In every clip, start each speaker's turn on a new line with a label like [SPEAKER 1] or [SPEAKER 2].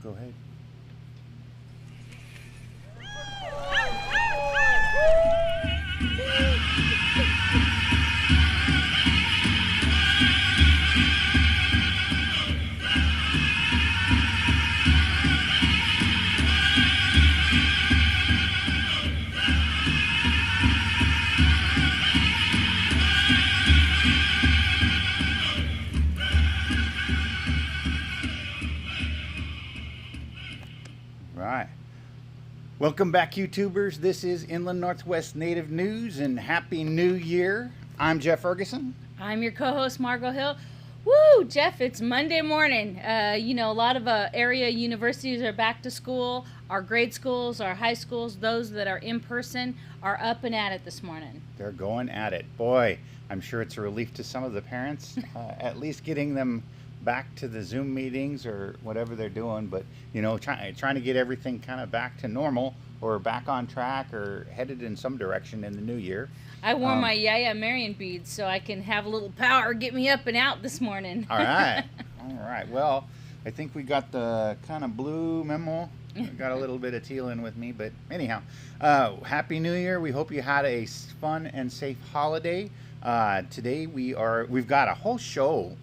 [SPEAKER 1] Go ahead. Right. Welcome back, YouTubers. This is Inland Northwest Native News, and Happy New Year. I'm Jeff Ferguson.
[SPEAKER 2] I'm your co-host, Margo Hill. Woo, Jeff, it's Monday morning. You know, a lot of area universities are back to school. Our grade schools, our high schools, those that are in person are up and at it this morning.
[SPEAKER 1] They're going at it. Boy, I'm sure it's a relief to some of the parents, at least getting them back to the Zoom meetings or whatever they're doing, but you know, trying to get everything kind of back to normal or back on track or headed in some direction in the new year.
[SPEAKER 2] I wore my Yaya Marion beads so I can have a little power get me up and out this morning.
[SPEAKER 1] All right. All right. Well, I think we got the kind of blue memo. I got a little bit of teal in with me, but anyhow, Happy New Year. We hope you had a fun and safe holiday. Today we've got a whole show.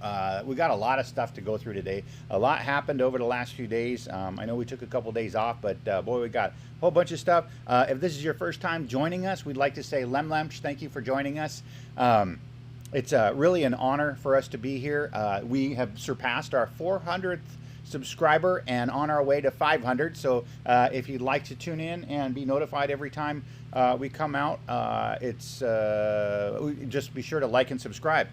[SPEAKER 1] We got a lot of stuff to go through today. A lot happened over the last few days. I know we took a couple days off, but boy, we got a whole bunch of stuff. If this is your first time joining us, we'd like to say Lemlemch, thank you for joining us. It's really an honor for us to be here. We have surpassed our 400th subscriber and on our way to 500. So if you'd like to tune in and be notified every time we come out, just be sure to like and subscribe.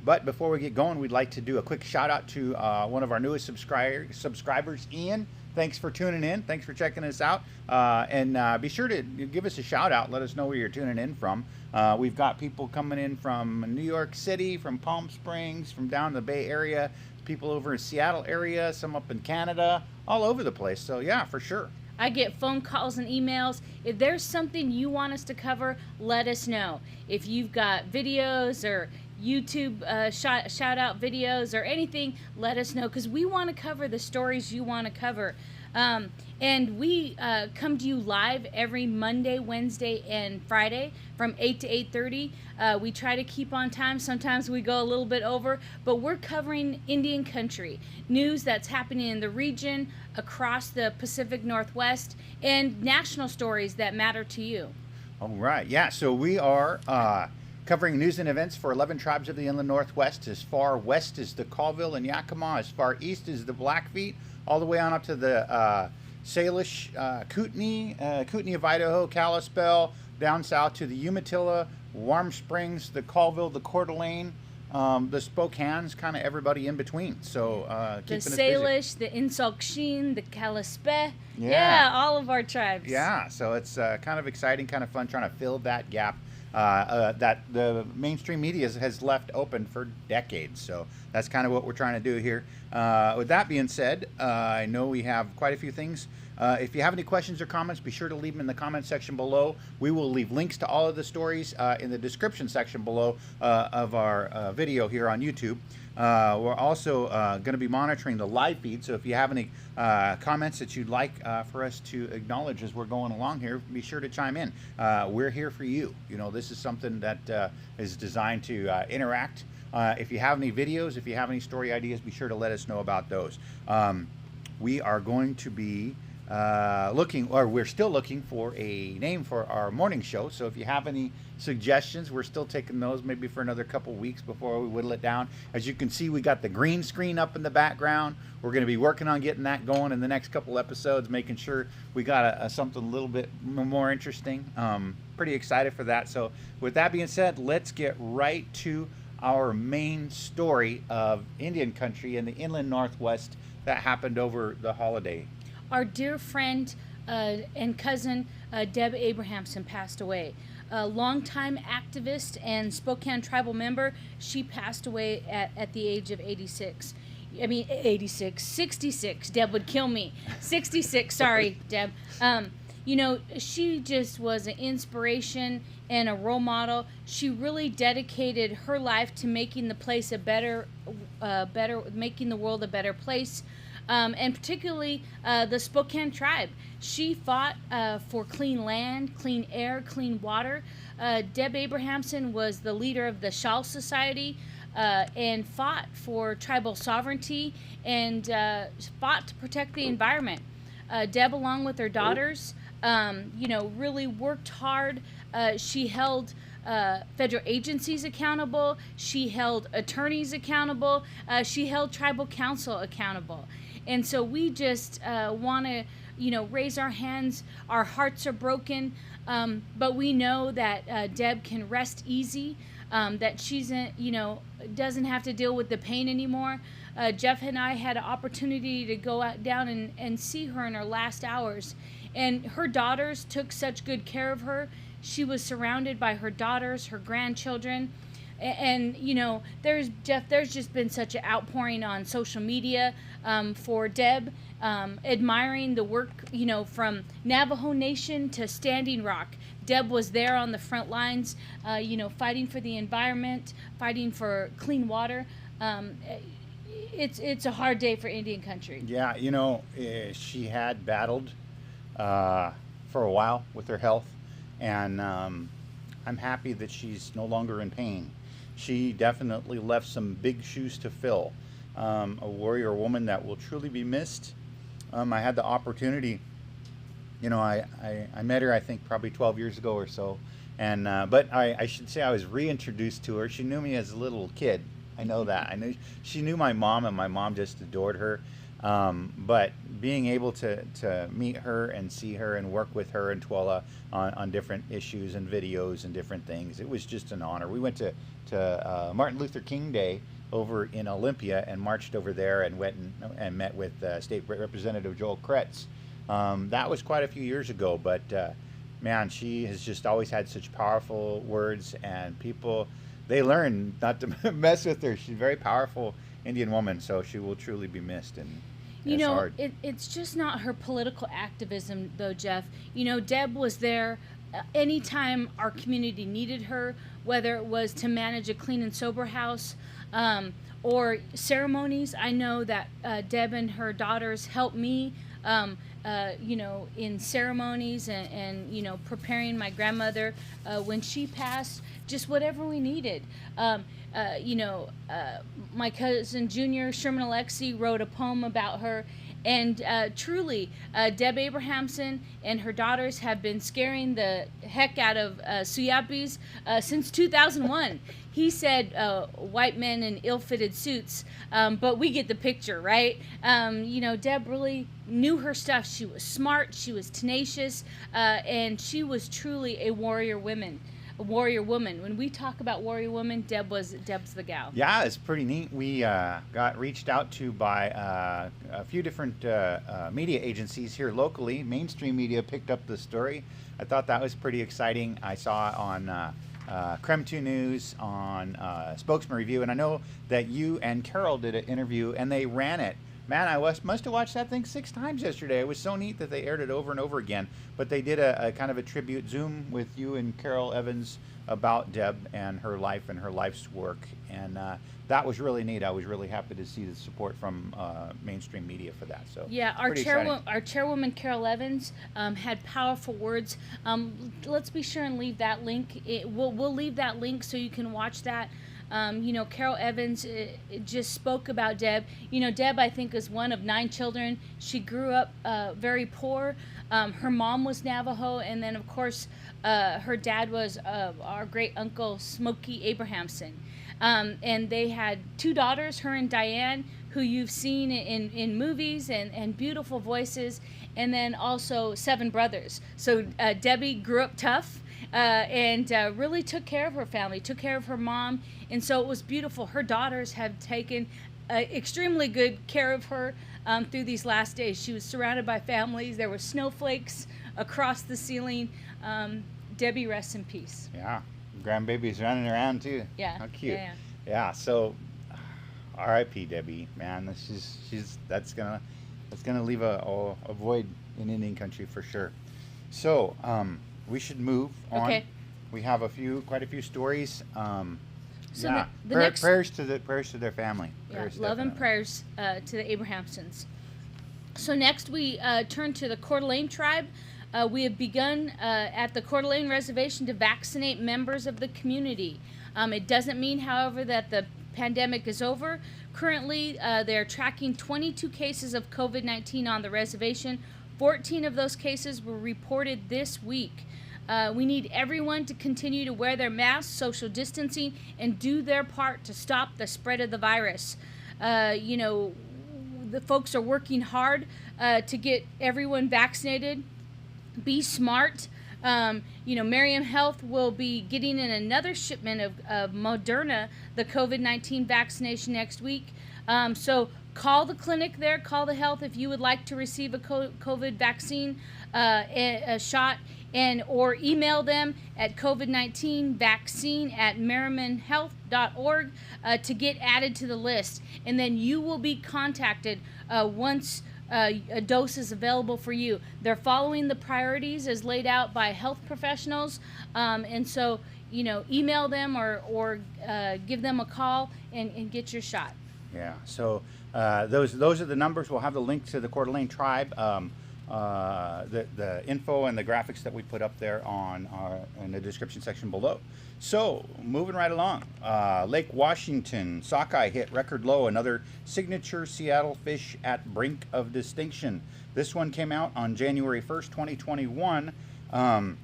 [SPEAKER 1] But before we get going, we'd like to do a quick shout out to one of our newest subscribers, Ian. Thanks for tuning in. Thanks for checking us out. And be sure to give us a shout out. Let us know where you're tuning in from. We've got people coming in from New York City, from Palm Springs, from down in the Bay Area, people over in Seattle area, some up in Canada, all over the place. So yeah, for sure.
[SPEAKER 2] I get phone calls and emails. If there's something you want us to cover, let us know. If you've got videos or YouTube shout out videos or anything, let us know, because we want to cover the stories you want to cover. And we come to you live every Monday, Wednesday, and Friday from 8 to 8:30. We try to keep on time. Sometimes we go a little bit over, but we're covering Indian country, news that's happening in the region, across the Pacific Northwest, and national stories that matter to you.
[SPEAKER 1] All right. Yeah, so we are covering news and events for 11 tribes of the Inland Northwest. As far west as the Colville and Yakama, as far east as the Blackfeet, all the way on up to the Salish Kootenai, Kootenai of Idaho, Kalispel, down south to the Umatilla, Warm Springs, the Colville, the Coeur d'Alene, the Spokanes, kind of everybody in between. So
[SPEAKER 2] the
[SPEAKER 1] keeping
[SPEAKER 2] Salish, the Insoksheen, the Kalispel, yeah, all of our tribes.
[SPEAKER 1] Yeah, so it's kind of exciting, kind of fun trying to fill that gap that the mainstream media has left open for decades. So that's kind of what we're trying to do here. With that being said, I know we have quite a few things. If you have any questions or comments, be sure to leave them in the comment section below. We will leave links to all of the stories in the description section below of our video here on YouTube. We're also going to be monitoring the live feed, so if you have any comments that you'd like for us to acknowledge as we're going along here, be sure to chime in. We're here for you. You know, this is something that is designed to interact. If you have any videos, if you have any story ideas, be sure to let us know about those. We are going to be we're still looking for a name for our morning show. So if you have any suggestions, we're still taking those maybe for another couple weeks before we whittle it down. As you can see, we got the green screen up in the background. We're going to be working on getting that going in the next couple episodes, making sure we got something a little bit more interesting. Pretty excited for that. So with that being said, let's get right to our main story of Indian country in the Inland Northwest that happened over the holiday.
[SPEAKER 2] Our dear friend and cousin Deb Abrahamson passed away. A longtime activist and Spokane tribal member. She passed away at the age of 86. I mean, 86, 66. Deb would kill me. 66, sorry, Deb. she just was an inspiration and a role model. She really dedicated her life to making the place a making the world a better place. And particularly the Spokane tribe. She fought for clean land, clean air, clean water. Deb Abrahamson was the leader of the Shawl Society and fought for tribal sovereignty and fought to protect the environment. Deb, along with her daughters, really worked hard. She held federal agencies accountable. She held attorneys accountable. She held tribal council accountable. And so we just want to, raise our hands. Our hearts are broken, but we know that Deb can rest easy, that she's, doesn't have to deal with the pain anymore. Jeff and I had an opportunity to go out down and see her in her last hours. And her daughters took such good care of her. She was surrounded by her daughters, her grandchildren. And there's just been such an outpouring on social media for Deb, admiring the work, from Navajo Nation to Standing Rock. Deb was there on the front lines, fighting for the environment, fighting for clean water. It's a hard day for Indian country.
[SPEAKER 1] Yeah, she had battled for a while with her health, and I'm happy that she's no longer in pain. She definitely left some big shoes to fill. A warrior woman that will truly be missed. I had the opportunity, I met her, I think, probably 12 years ago or so. And but I should say I was reintroduced to her. She knew me as a little kid. I know that. I knew she knew my mom, and my mom just adored her. But being able to meet her and see her and work with her and Twila on different issues and videos and different things, it was just an honor. We went to Martin Luther King Day over in Olympia and marched over there and went and met with State Representative Joel Kretz. That was quite a few years ago, but man, she has just always had such powerful words, and people, they learn not to mess with her. She's a very powerful Indian woman, so she will truly be missed. And
[SPEAKER 2] it's just not her political activism, though, Jeff. Deb was there anytime our community needed her, whether it was to manage a clean and sober house or ceremonies. I know that Deb and her daughters helped me, in ceremonies and preparing my grandmother when she passed, just whatever we needed. My cousin Junior, Sherman Alexie, wrote a poem about her. And truly, Deb Abrahamson and her daughters have been scaring the heck out of Suyapis since 2001. He said white men in ill-fitted suits, but we get the picture, right? Deb really knew her stuff. She was smart, she was tenacious, and she was truly a warrior woman. When we talk about warrior woman, Deb's the gal.
[SPEAKER 1] Yeah, it's pretty neat. We got reached out to by a few different media agencies here locally. Mainstream media picked up the story. I thought that was pretty exciting. I saw it on Creme 2 News, on Spokesman Review, and I know that you and Carol did an interview, and they ran it. Man, I must have watched that thing 6 times yesterday. It was so neat that they aired it over and over again. But they did a kind of a tribute Zoom with you and Carol Evans about Deb and her life and her life's work. And that was really neat. I was really happy to see the support from mainstream media for that. So
[SPEAKER 2] yeah, our chairwoman Carol Evans had powerful words. Let's be sure and leave that link. We'll leave that link so you can watch that. Carol Evans just spoke about Deb. Deb, I think, is one of 9 children. She grew up very poor. Her mom was Navajo, and then, of course, her dad was our great uncle, Smokey Abrahamson. And they had 2 daughters, her and Diane, who you've seen in movies and beautiful voices, and then also 7 brothers. So Debbie grew up tough. And really took care of her family, took care of her mom, and so it was beautiful. Her daughters have taken extremely good care of her through these last days. She was surrounded by families. There were snowflakes across the ceiling. Debbie, rest in peace.
[SPEAKER 1] Yeah, grandbaby's running around too.
[SPEAKER 2] Yeah,
[SPEAKER 1] how cute.
[SPEAKER 2] Yeah.
[SPEAKER 1] So, R.I.P. Debbie, man. That's gonna leave a void in Indian country for sure. So we should move on.
[SPEAKER 2] Okay.
[SPEAKER 1] We have quite a few stories.
[SPEAKER 2] So
[SPEAKER 1] yeah,
[SPEAKER 2] the next
[SPEAKER 1] prayers to their family.
[SPEAKER 2] yeah,
[SPEAKER 1] Prayers to
[SPEAKER 2] love
[SPEAKER 1] their
[SPEAKER 2] and
[SPEAKER 1] family.
[SPEAKER 2] prayers to the Abrahamsons. So next we turn to the Coeur d'Alene tribe. We have begun at the Coeur d'Alene reservation to vaccinate members of the community. It doesn't mean, however, that the pandemic is over. Currently, they're tracking 22 cases of COVID-19 on the reservation. 14 of those cases were reported this week. We need everyone to continue to wear their masks, social distancing, and do their part to stop the spread of the virus. The folks are working hard to get everyone vaccinated. Be smart. Miriam Health will be getting in another shipment of Moderna, the COVID-19 vaccination, next week. So call the clinic there, call the health if you would like to receive a COVID vaccine a shot, or email them at covid19vaccine@merrimanhealth.org to get added to the list. And then you will be contacted once a dose is available for you. They're following the priorities as laid out by health professionals, and so email them or give them a call and get your shot.
[SPEAKER 1] Yeah. So those are the numbers. We'll have the link to the Coeur d'Alene tribe, the info and the graphics that we put up there in the description section below. So moving right along, Lake Washington Sockeye hit record low. Another signature Seattle fish at brink of extinction. This one came out on January 1st, 2021, and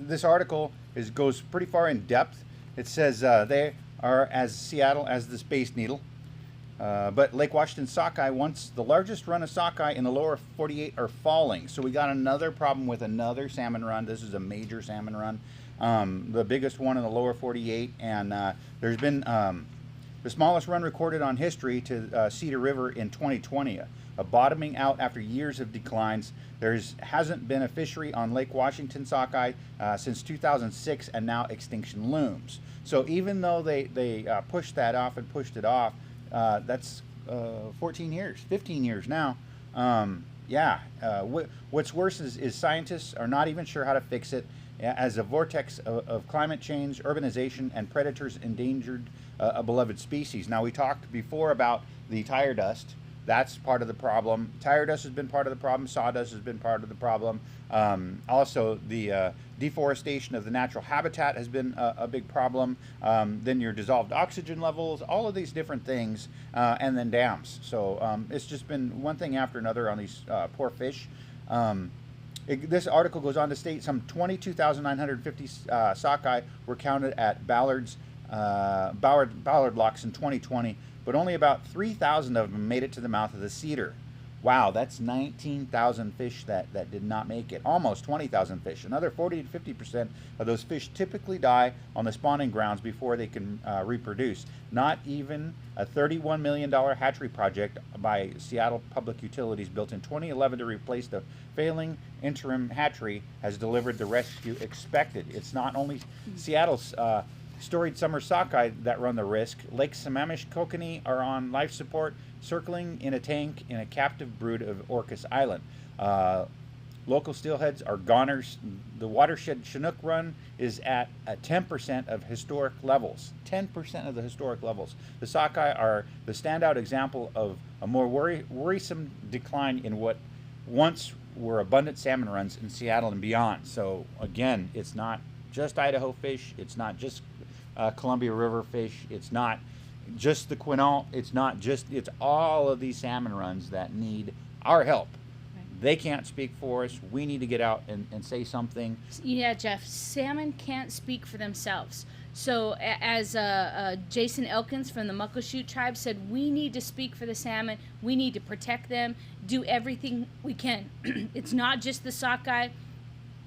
[SPEAKER 1] this article goes pretty far in depth. It says they are as Seattle as the Space Needle. But Lake Washington sockeye, once the largest run of sockeye in the lower 48, are falling. So we got another problem with another salmon run. This is a major salmon run, the biggest one in the lower 48. And there's been the smallest run recorded on history to Cedar River in 2020, a bottoming out after years of declines. There hasn't been a fishery on Lake Washington sockeye since 2006, and now extinction looms. So even though they pushed that off and pushed it off, that's 14 years, 15 years now. What's worse is scientists are not even sure how to fix it, as a vortex of climate change, urbanization, and predators endangered a beloved species. Now, we talked before about the tire dust. That's part of the problem. Tire dust has been part of the problem. Sawdust has been part of the problem. Also, the deforestation of the natural habitat has been a big problem. Then your dissolved oxygen levels, all of these different things, and then dams. So it's just been one thing after another on these poor fish. This article goes on to state some 22,950 sockeye were counted at Ballard locks in 2020, but only about 3,000 of them made it to the mouth of the Cedar. Wow, that's 19,000 fish that did not make it. Almost 20,000 fish. Another 40 to 50% of those fish typically die on the spawning grounds before they can reproduce. Not even a $31 million hatchery project by Seattle Public Utilities built in 2011 to replace the failing interim hatchery has delivered the rescue expected. It's not only Seattle's storied summer sockeye that run the risk. Lake Salish Kootenai are on life support, circling in a tank in a captive brood of Orcas Island. Local steelheads are goners. The watershed Chinook run is at 10% of historic levels. 10% of the historic levels. The sockeye are the standout example of a more worrisome decline in what once were abundant salmon runs in Seattle and beyond. So again, it's not just Idaho fish. It's not just Columbia River fish. It's not just the Quinault. It's all of these salmon runs that need our help. Right. They can't speak for us. We need to get out and say something.
[SPEAKER 2] Yeah, Jeff, salmon can't speak for themselves. So as Jason Elkins from the Muckleshoot tribe said, we need to speak for the salmon. We need to protect them, do everything we can. It's not just the sockeye,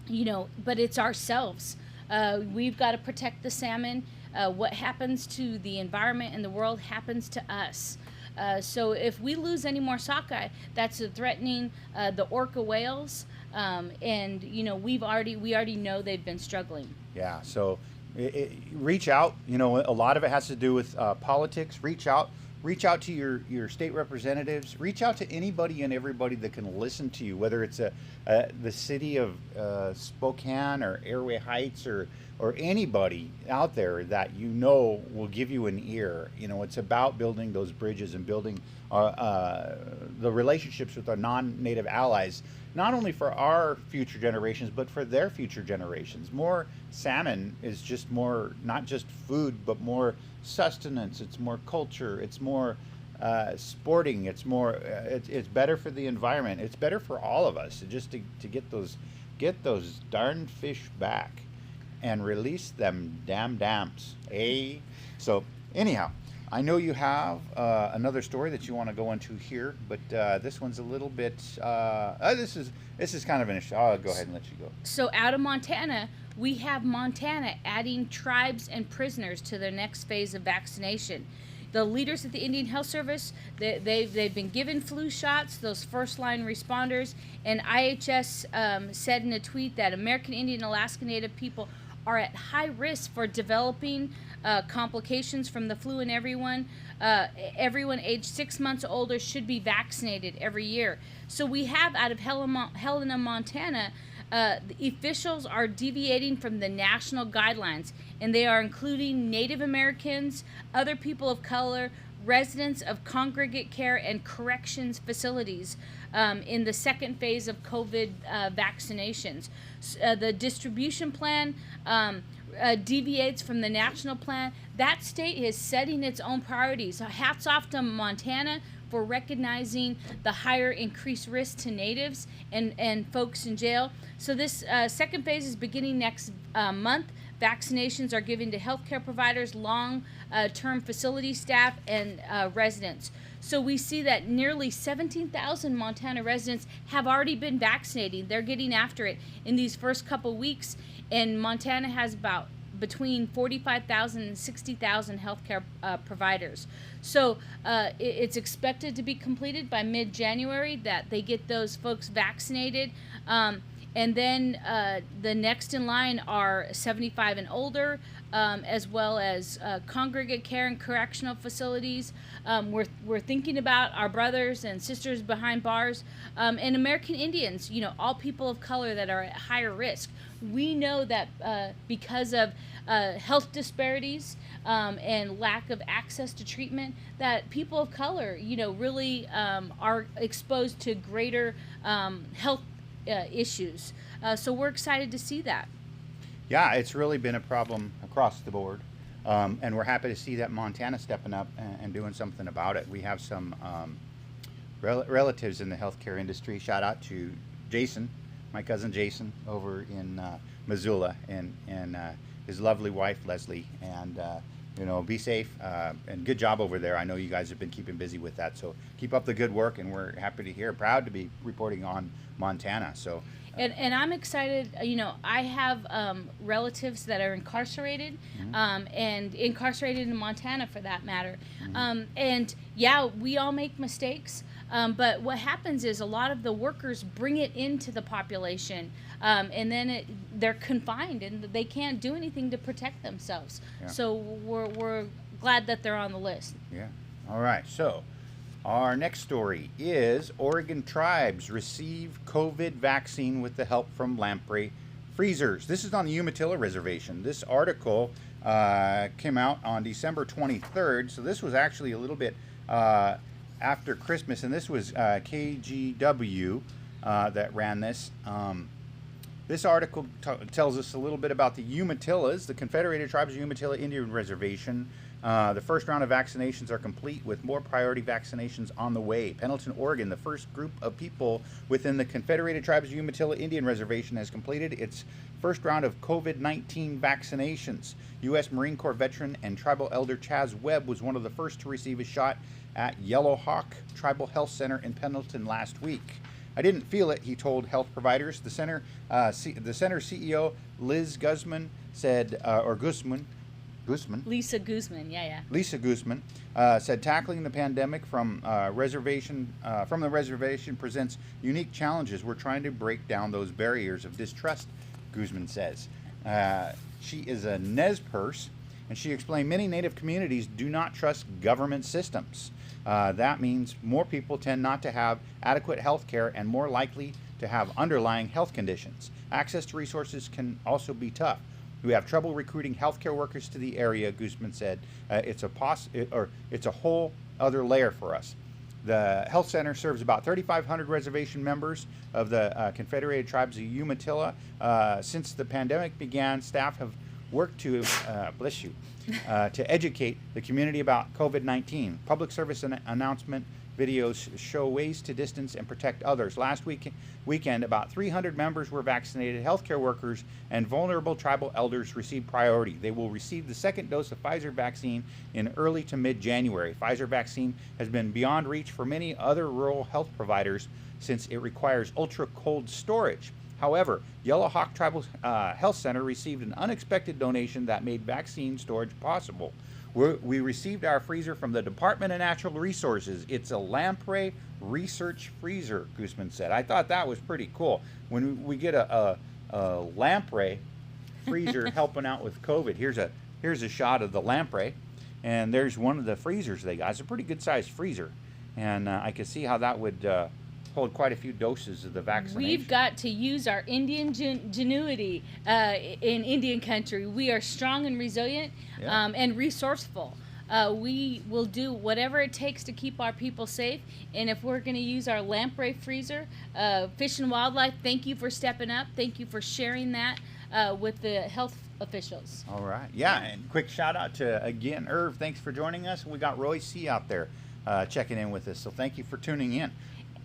[SPEAKER 2] but it's ourselves. We've got to protect the salmon. What happens to the environment and the world happens to us. So if we lose any more sockeye, that's threatening the orca whales, and we already know they've been struggling.
[SPEAKER 1] Yeah. So reach out. A lot of it has to do with politics. Reach out reach out to your state representatives. Reach out to anybody and everybody that can listen to you, whether it's the city of Spokane or Airway Heights or anybody out there that you know will give you an ear. You know, it's about building those bridges and building the relationships with our non-native allies, not only for our future generations, but for their future generations. More salmon is just more, not just food, but more sustenance. It's more culture. It's more sporting. It's more, it's better for the environment. It's better for all of us just to get those darn fish back and release them damn dams. So anyhow, I know you have another story that you want to go into here, but this one's a little bit. This is kind of an issue. I'll go ahead and let you go.
[SPEAKER 2] So out of Montana, we have Montana adding tribes and prisoners to their next phase of vaccination. The leaders at the Indian Health Service, they've been given flu shots, those first line responders, and IHS said in a tweet that American Indian Alaska Native people are at high risk for developing complications from the flu, and everyone aged 6 months or older should be vaccinated every year. So we have out of Helena, Montana, the officials are deviating from the national guidelines, and they are including Native Americans, other people of color, residents of congregate care and corrections facilities in the second phase of COVID vaccinations. The distribution plan deviates from the national plan. That state is setting its own priorities. So hats off to Montana for recognizing the higher increased risk to natives and folks in jail. So this second phase is beginning next month. Vaccinations are given to healthcare providers, long-term facility staff, and residents. So we see that nearly 17,000 Montana residents have already been vaccinated. They're getting after it in these first couple weeks, and Montana has about between 45,000 and 60,000 healthcare providers. So it's expected to be completed by mid-January that they get those folks vaccinated. And then the next in line are 75 and older, as well as congregate care and correctional facilities. We're thinking about our brothers and sisters behind bars, and American Indians, you know, all people of color that are at higher risk. We know that because of health disparities and lack of access to treatment, that people of color, you know, really are exposed to greater health issues. So we're excited to see that.
[SPEAKER 1] Yeah, it's really been a problem across the board. And we're happy to see that Montana stepping up and doing something about it. We have some relatives in the healthcare industry. Shout out to Jason, my cousin Jason, over in Missoula, and his lovely wife Leslie. And you know, be safe and good job over there. I know you guys have been keeping busy with that, so keep up the good work. And we're happy to hear, proud to be reporting on Montana. So.
[SPEAKER 2] And I'm excited. You know, I have relatives that are incarcerated, and incarcerated in Montana for that matter. And yeah, we all make mistakes. But what happens is a lot of the workers bring it into the population, and then they're confined and they can't do anything to protect themselves. Yeah. So we're glad that they're on the list.
[SPEAKER 1] Yeah. All right. So our next story is Oregon tribes receive COVID vaccine with the help from Lamprey freezers. This is on the Umatilla Reservation. This article came out on December 23rd, so this was actually a little bit after Christmas, and this was KGW that ran this. This article tells us a little bit about the Umatillas, the Confederated Tribes of Umatilla Indian Reservation. The first round of vaccinations are complete, with more priority vaccinations on the way. Pendleton, Oregon, the first group of people within the Confederated Tribes of Umatilla Indian Reservation, has completed its first round of COVID-19 vaccinations. U.S. Marine Corps veteran and tribal elder Chaz Webb was one of the first to receive a shot at Yellow Hawk Tribal Health Center in Pendleton last week. I didn't feel it, he told health providers. The center CEO, Liz Guzman, said,
[SPEAKER 2] Lisa Guzman, yeah.
[SPEAKER 1] Lisa Guzman said, tackling the pandemic from the reservation presents unique challenges. We're trying to break down those barriers of distrust, Guzman says. She is a Nez Perce, And she explained many Native communities do not trust government systems. That means more people tend not to have adequate health care and more likely to have underlying health conditions. Access to resources can also be tough. We have trouble recruiting healthcare workers to the area, Guzman said. It's a whole other layer for us. The health center serves about 3,500 reservation members of the Confederated Tribes of Umatilla. Since the pandemic began, staff have worked to, to educate the community about COVID-19. Public service announcement videos show ways to distance and protect others. Last weekend, about 300 members were vaccinated. Healthcare workers and vulnerable tribal elders received priority. They will receive the second dose of Pfizer vaccine in early to mid-January. Pfizer vaccine has been beyond reach for many other rural health providers since it requires ultra-cold storage. However, Yellow Hawk Tribal Health Center received an unexpected donation that made vaccine storage possible. We received our freezer from the Department of Natural Resources. It's a Lamprey research freezer, Guzman said. I thought that was pretty cool. When we get a Lamprey freezer helping out with COVID, here's a shot of the Lamprey, and there's one of the freezers they got. It's a pretty good-sized freezer, and I could see how that would hold quite a few doses of the vaccination.
[SPEAKER 2] We've got to use our Indian ingenuity in Indian country. We are strong and resilient, and resourceful. We will do whatever it takes to keep our people safe. And if we're going to use our Lamprey freezer, Fish and Wildlife, thank you for stepping up. Thank you for sharing that with the health officials.
[SPEAKER 1] All right. Yeah, and quick shout out to, again, Irv, thanks for joining us. We got Roy C. out there checking in with us. So thank you for tuning in.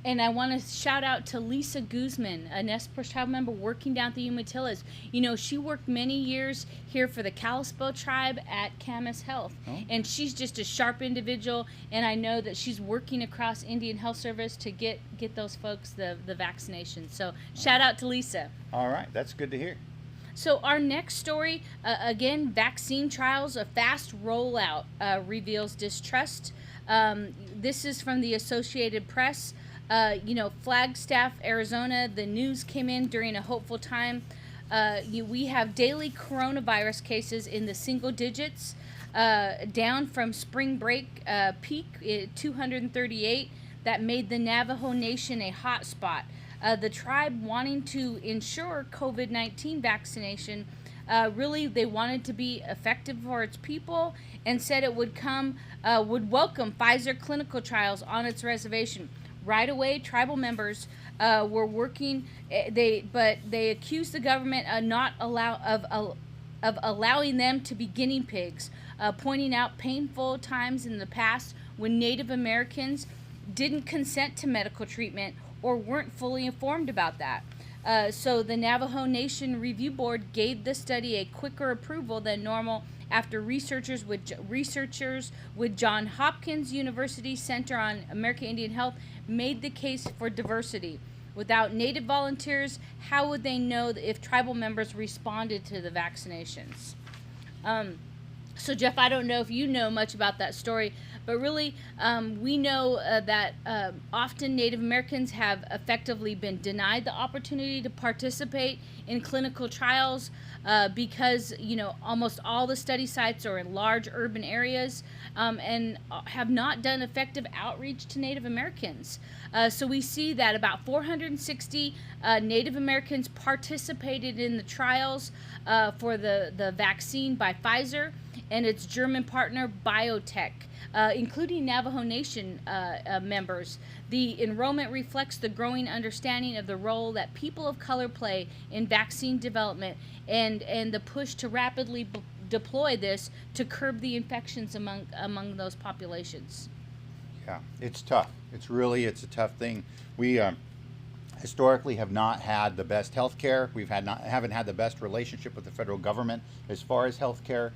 [SPEAKER 2] And I want to shout out to Lisa Guzman, a Nez Perce tribe member working down at the Umatillas. You know, she worked many years here for the Kalispel tribe at Camas Health. Oh. And she's just a sharp individual. And I know that she's working across Indian Health Service to get those folks the vaccination. So shout out to Lisa.
[SPEAKER 1] All right. That's good to hear.
[SPEAKER 2] So our next story, again, vaccine trials, a fast rollout reveals distrust. This is from the Associated Press. Flagstaff, Arizona, the news came in during a hopeful time. We have daily coronavirus cases in the single digits, down from spring break peak, 238. That made the Navajo Nation a hot spot. The tribe wanting to ensure COVID-19 vaccination, really they wanted to be effective for its people and said it would welcome Pfizer clinical trials on its reservation. Right away, tribal members were working. They accused the government of allowing them to be guinea pigs, pointing out painful times in the past when Native Americans didn't consent to medical treatment or weren't fully informed about that. So the Navajo Nation Review Board gave the study a quicker approval than normal after researchers with Johns Hopkins University Center on American Indian Health made the case for diversity. Without Native volunteers, how would they know if tribal members responded to the vaccinations? So Jeff, I don't know if you know much about that story, but really we know that often Native Americans have effectively been denied the opportunity to participate in clinical trials because almost all the study sites are in large urban areas and have not done effective outreach to Native Americans. So we see that about 460 Native Americans participated in the trials for the vaccine by Pfizer and its German partner biotech, including Navajo Nation members. The enrollment reflects the growing understanding of the role that people of color play in vaccine development and the push to rapidly deploy this to curb the infections among those populations.
[SPEAKER 1] Yeah, it's tough. It's a tough thing. We historically have not had the best health care. Haven't had the best relationship with the federal government as far as health care.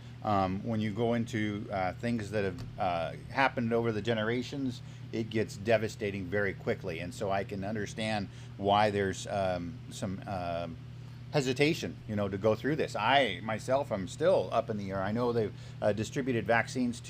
[SPEAKER 1] When you go into things that have happened over the generations, it gets devastating very quickly. And so I can understand why there's some hesitation, to go through this. I myself am still up in the air. I know they've distributed vaccines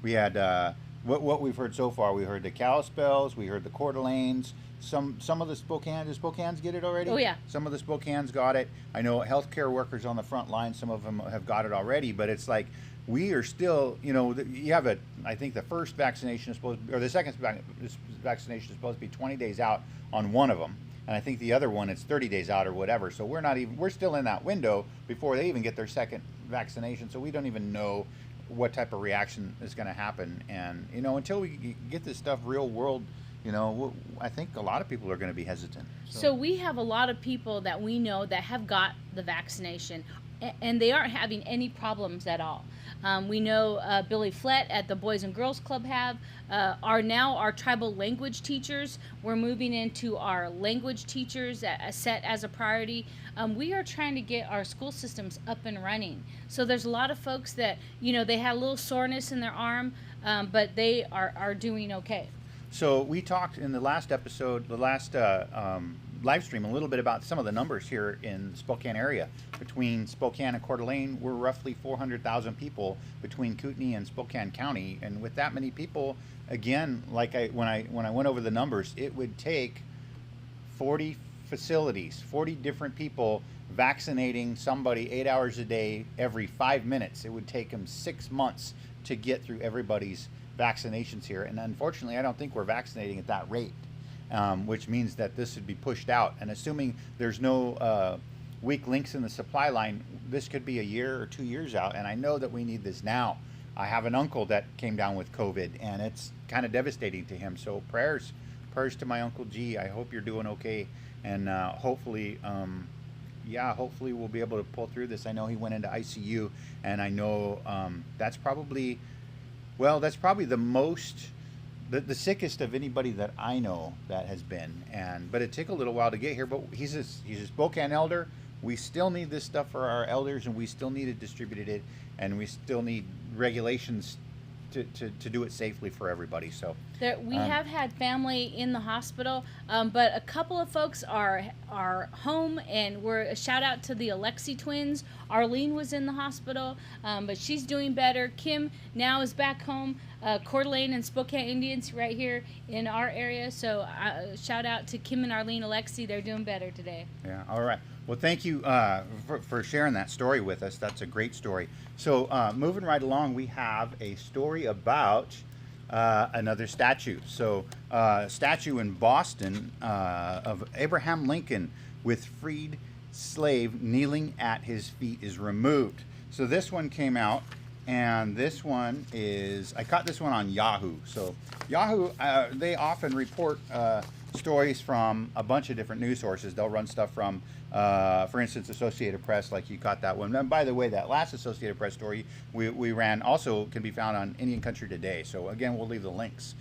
[SPEAKER 1] we had what we've heard so far. We heard the Kalispels, we heard the Coeur d'Alenes, some of the Spokanes get it already?
[SPEAKER 2] Oh, yeah.
[SPEAKER 1] Some of the Spokanes got it. I know healthcare workers on the front line, some of them have got it already, but it's like we are still, you have I think the first vaccination is supposed, or the second vaccination is supposed to be 20 days out on one of them. And I think the other one it's 30 days out or whatever. So we're still in that window before they even get their second vaccination. So we don't even know what type of reaction is going to happen. And, until we get this stuff real world, I think a lot of people are going to be hesitant.
[SPEAKER 2] So we have a lot of people that we know that have got the vaccination, and they aren't having any problems at all. We know Billy Flett at the Boys and Girls Club are now our tribal language teachers. We're moving into our language teachers set as a priority. We are trying to get our school systems up and running. So there's a lot of folks that, they had a little soreness in their arm, but they are doing okay.
[SPEAKER 1] So we talked in the last episode, the last live stream, a little bit about some of the numbers here in Spokane area. Between Spokane and Coeur d'Alene, we're roughly 400,000 people between Kootenai and Spokane County. And with that many people, again, like when I went over the numbers, it would take 40 facilities, 40 different people vaccinating somebody 8 hours a day every 5 minutes. It would take them 6 months to get through everybody's vaccinations here. And unfortunately, I don't think we're vaccinating at that rate, which means that this would be pushed out. And assuming there's no weak links in the supply line, this could be a year or 2 years out. And I know that we need this now. I have an uncle that came down with COVID, and it's kind of devastating to him. So prayers to my Uncle G. I hope you're doing okay. And hopefully we'll be able to pull through this. I know he went into ICU, and I know that's probably the sickest of anybody that I know that has been. But it took a little while to get here. But he's a Spokane elder. We still need this stuff for our elders, and we still need it distributed, and we still need regulations to do it safely for everybody. So
[SPEAKER 2] we have had family in the hospital, but a couple of folks are home, and we're a shout out to the Alexi twins. Arlene was in the hospital, but she's doing better. Kim now is back home. Coeur d'Alene and Spokane Indians right here in our area. So shout out to Kim and Arlene Alexi. They're doing better today.
[SPEAKER 1] Yeah. All right. Well, thank you for sharing that story with us. That's a great story. So moving right along, we have a story about another statue. So a statue in Boston of Abraham Lincoln with freed slave kneeling at his feet is removed. So this one came out, and this one is, I caught this one on Yahoo. So Yahoo, they often report stories from a bunch of different news sources. They'll run stuff from, for instance, Associated Press, like you caught that one. And by the way, that last Associated Press story we ran also can be found on Indian Country Today. So again, we'll leave the links.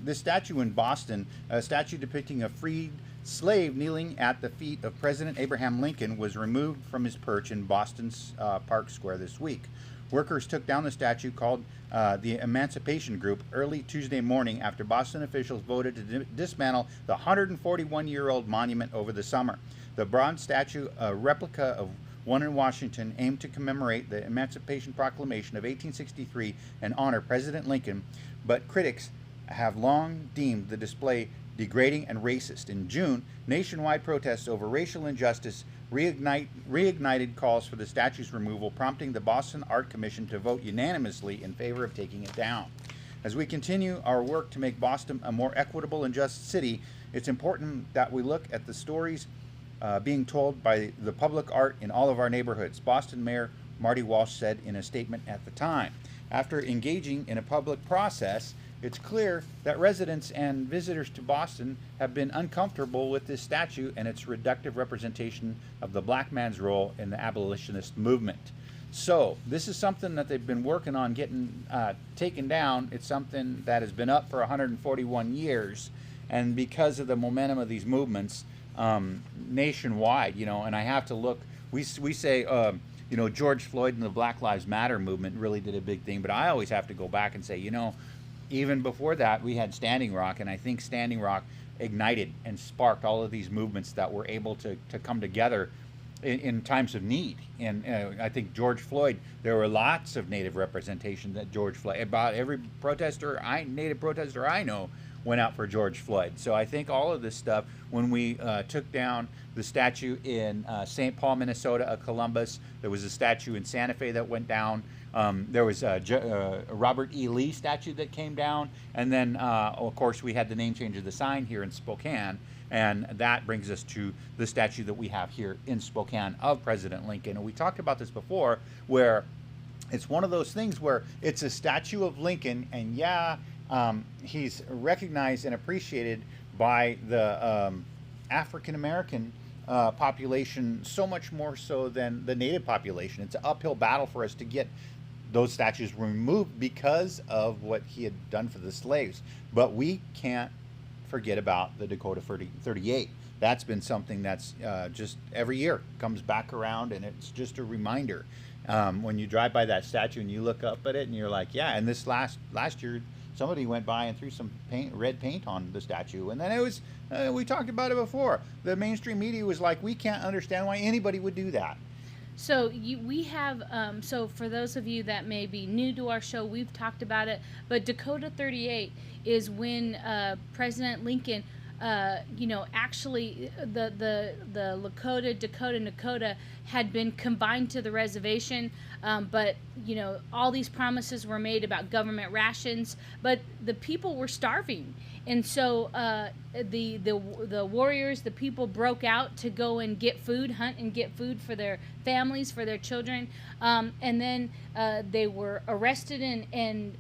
[SPEAKER 1] This statue in Boston, a statue depicting a freed slave kneeling at the feet of President Abraham Lincoln, was removed from his perch in Boston's Park Square this week. Workers took down the statue, called the Emancipation Group, early Tuesday morning after Boston officials voted to dismantle the 141-year-old monument over the summer. The bronze statue, a replica of one in Washington, aimed to commemorate the Emancipation Proclamation of 1863 and honor President Lincoln, but critics have long deemed the display degrading and racist. In June, nationwide protests over racial injustice reignited calls for the statue's removal, prompting the Boston Art Commission to vote unanimously in favor of taking it down. As we continue our work to make Boston a more equitable and just city, it's important that we look at the stories being told by the public art in all of our neighborhoods, Boston Mayor Marty Walsh said in a statement at the time. After engaging in a public process, it's clear that residents and visitors to Boston have been uncomfortable with this statue and its reductive representation of the black man's role in the abolitionist movement. So this is something that they've been working on getting taken down. It's something that has been up for 141 years, and because of the momentum of these movements nationwide, and I have to look, we say, George Floyd and the Black Lives Matter movement really did a big thing, but I always have to go back and say, even before that, we had Standing Rock, and I think Standing Rock ignited and sparked all of these movements that were able to come together in times of need. And I think George Floyd, there were lots of Native representation that George Floyd, about every Native protester I know went out for George Floyd. So I think all of this stuff, when we took down the statue in St. Paul, Minnesota, of Columbus, there was a statue in Santa Fe that went down. There was a Robert E. Lee statue that came down. And then, of course, we had the name change of the sign here in Spokane. And that brings us to the statue that we have here in Spokane of President Lincoln. And we talked about this before, where it's one of those things where it's a statue of Lincoln, and he's recognized and appreciated by the African American population so much more so than the Native population. It's an uphill battle for us to get those statues removed because of what he had done for the slaves. But we can't forget about the Dakota 38. That's been something that's just every year comes back around, and it's just a reminder. When you drive by that statue and you look up at it and you're like, yeah, and this last year somebody went by and threw some red paint on the statue, and then it was we talked about it before. The mainstream media was like, we can't understand why anybody would do that.
[SPEAKER 2] So we have, so for those of you that may be new to our show, we've talked about it, but Dakota 38 is when President Lincoln, actually the Lakota, Dakota, Nakota had been combined to the reservation, but all these promises were made about government rations, but the people were starving. And so the warriors, the people broke out to go and get food, hunt and get food for their families, for their children. And then they were arrested and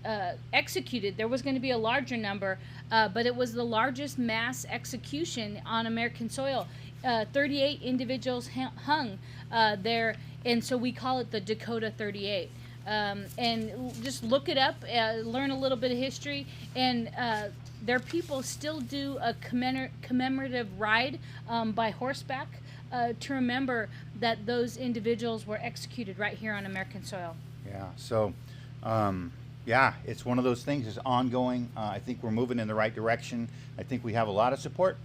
[SPEAKER 2] executed. There was going to be a larger number, but it was the largest mass execution on American soil. 38 individuals hung there, and so we call it the Dakota 38. And just look it up, learn a little bit of history, and their people still do a commemorative ride by horseback to remember that those individuals were executed right here on American soil.
[SPEAKER 1] Yeah, so it's one of those things. It's ongoing. I think we're moving in the right direction. I think we have a lot of support,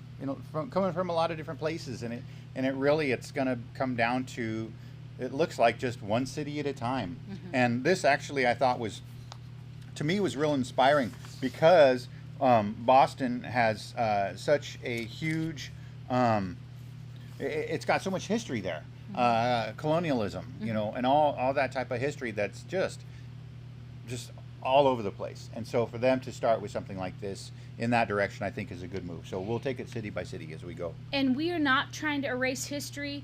[SPEAKER 1] coming from a lot of different places, and it's going to come down to, it looks like, just one city at a time. Mm-hmm. And this actually, I thought, was real inspiring, because Boston has such a huge, it's got so much history there, colonialism, and all that type of history that's just all over the place. And so for them to start with something like this in that direction, I think is a good move. So we'll take it city by city as we go.
[SPEAKER 2] And we are not trying to erase history.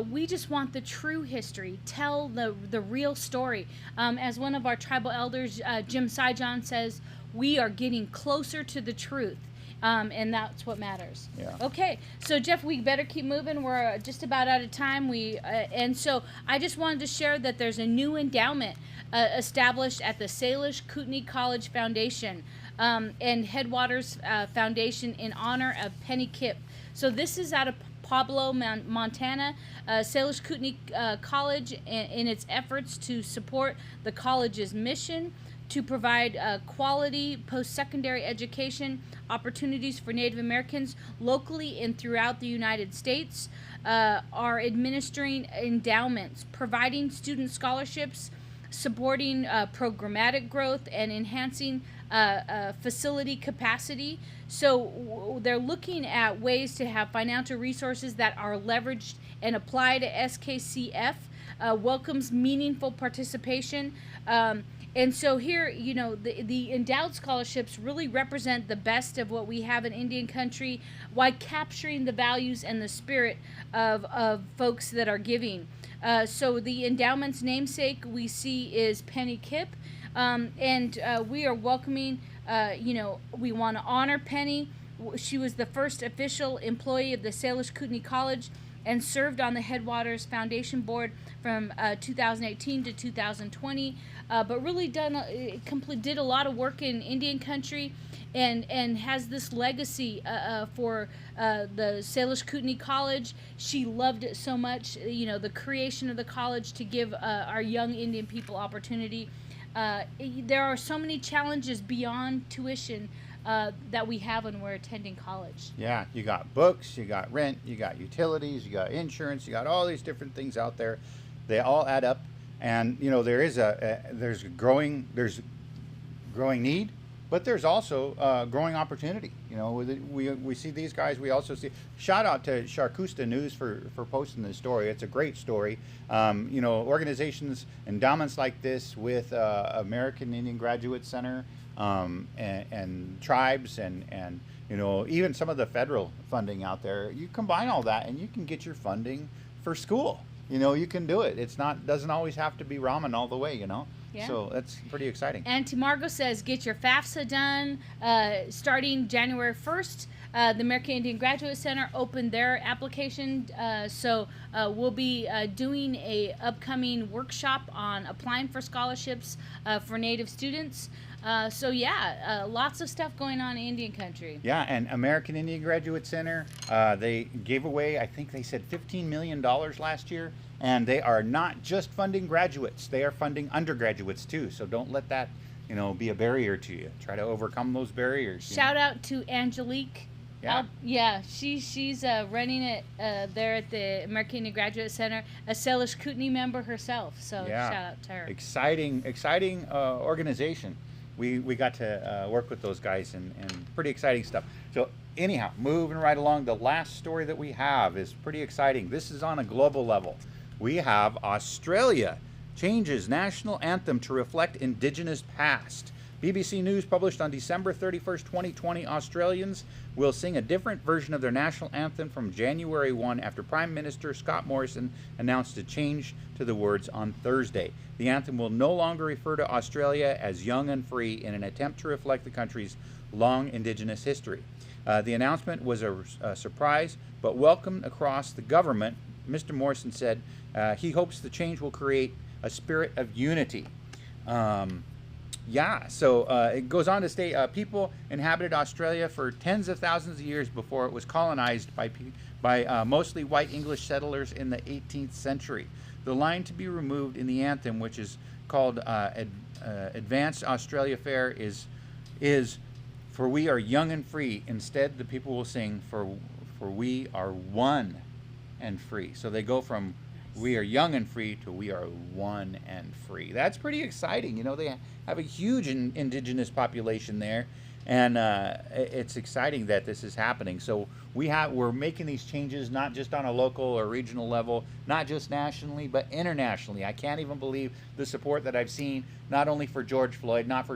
[SPEAKER 2] We just want the true history. Tell the real story. As one of our tribal elders, Jim Saijon, says, we are getting closer to the truth. And that's what matters.
[SPEAKER 1] Yeah.
[SPEAKER 2] Okay, so Jeff, we better keep moving. We're just about out of time. And so I just wanted to share that there's a new endowment established at the Salish Kootenai College Foundation and Headwaters Foundation in honor of Penny Kipp. So this is out of Pueblo, Montana. Salish Kootenai College, in its efforts to support the college's mission to provide quality post-secondary education opportunities for Native Americans locally and throughout the United States, are administering endowments, providing student scholarships, supporting programmatic growth, and enhancing facility capacity. So they're looking at ways to have financial resources that are leveraged and applied to SKCF, welcomes meaningful participation. And so here, the endowed scholarships really represent the best of what we have in Indian country, while capturing the values and the spirit of folks that are giving. So the endowment's namesake we see is Penny Kipp, and we are welcoming, we want to honor Penny. She was the first official employee of the Salish Kootenai College and served on the Headwaters Foundation Board from 2018 to 2020, but really did a lot of work in Indian country, and has this legacy for the Salish Kootenai College. She loved it so much, the creation of the college to give our young Indian people opportunity. There are so many challenges beyond tuition that we have when we're attending college.
[SPEAKER 1] Yeah, you got books, you got rent, you got utilities, you got insurance, you got all these different things out there. They all add up, and there's growing need, but there's also growing opportunity. You know, we see these guys. We also see, shout out to Charcusta News for posting this story. It's a great story. You know, organizations, endowments like this with American Indian Graduate Center and tribes and you know, even some of the federal funding out there. You combine all that and you can get your funding for school. You know, you can do it. It's not, doesn't always have to be ramen all the way, you know. Yeah. So that's pretty exciting.
[SPEAKER 2] And Margo says, get your FAFSA done starting January 1st. The American Indian Graduate Center opened their application. So we'll be doing a upcoming workshop on applying for scholarships for Native students. So yeah, lots of stuff going on in Indian country.
[SPEAKER 1] Yeah, and American Indian Graduate Center, they gave away, I think they said $15 million last year, and they are not just funding graduates, they are funding undergraduates too. So don't let that, you know, be a barrier to you. Try to overcome those barriers.
[SPEAKER 2] Shout out to Angelique. Yeah, she's running it there at the American Indian Graduate Center, a Salish Kootenai member herself. So
[SPEAKER 1] yeah.
[SPEAKER 2] Shout out to her.
[SPEAKER 1] Exciting organization. We got to work with those guys and pretty exciting stuff. So anyhow, moving right along, the last story that we have is pretty exciting. This is on a global level. We have Australia changes national anthem to reflect Indigenous past. BBC News published on December 31st, 2020, Australians will sing a different version of their national anthem from January 1 after Prime Minister Scott Morrison announced a change to the words on Thursday. The anthem will no longer refer to Australia as young and free in an attempt to reflect the country's long Indigenous history. The announcement was a surprise, but welcomed across the government. Mr. Morrison said he hopes the change will create a spirit of unity. Yeah, so it goes on to state, people inhabited Australia for tens of thousands of years before it was colonized by mostly white English settlers in the 18th century. The line to be removed in the anthem, which is called Advanced Australia Fair, is "For we are young and free." Instead, the people will sing, For we are one and free." So they go from "we are young and free" to "we are one and free." That's pretty exciting. You know, they have a huge indigenous population there, and it's exciting that this is happening. So we're making these changes not just on a local or regional level, not just nationally, but internationally. I can't even believe the support that I've seen, not only for George Floyd, not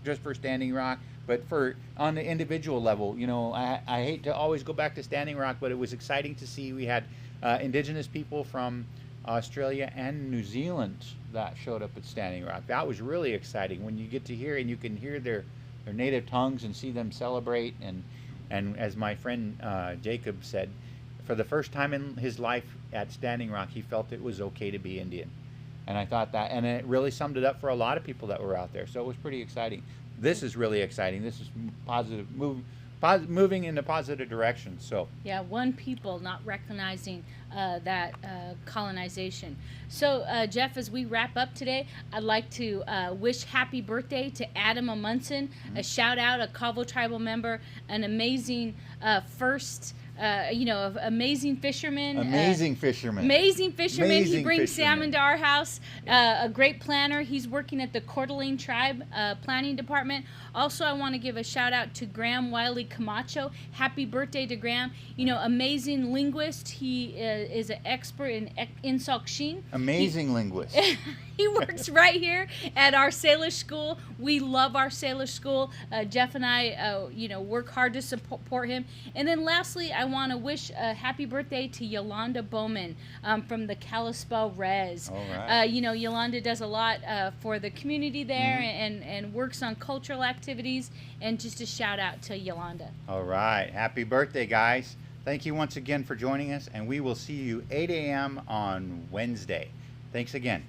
[SPEAKER 1] just for Standing Rock, but for on the individual level. You know, I hate to always go back to Standing Rock, but it was exciting to see we had Indigenous people from Australia and New Zealand that showed up at Standing Rock. That was really exciting when you get to hear, and you can hear their native tongues and see them celebrate. And as my friend Jacob said, for the first time in his life at Standing Rock, he felt it was okay to be Indian. And I thought that, and it really summed it up for a lot of people that were out there. So it was pretty exciting. This is really exciting. This is positive moving in a positive direction. So
[SPEAKER 2] yeah, one people not recognizing that colonization. So Jeff, as we wrap up today, I'd like to wish happy birthday to Adam Amundsen. A shout out, a Colville tribal member, an amazing amazing fisherman.
[SPEAKER 1] Amazing fisherman.
[SPEAKER 2] He brings salmon to our house. A great planner. He's working at the Coeur d'Alene Tribe Planning Department. Also, I want to give a shout out to Graham Wiley Camacho. Happy birthday to Graham. You know, amazing linguist. He is an expert in Sockeye.
[SPEAKER 1] Amazing linguist.
[SPEAKER 2] He works right here at our Salish school. We love our Salish school. Jeff and I, work hard to support him. And then lastly, I want to wish a happy birthday to Yolanda Bowman from the Kalispel Res.
[SPEAKER 1] All right.
[SPEAKER 2] Yolanda does a lot for the community there and works on cultural activities. And just a shout out to Yolanda.
[SPEAKER 1] All right. Happy birthday, guys. Thank you once again for joining us, and we will see you 8 a.m. on Wednesday. Thanks again.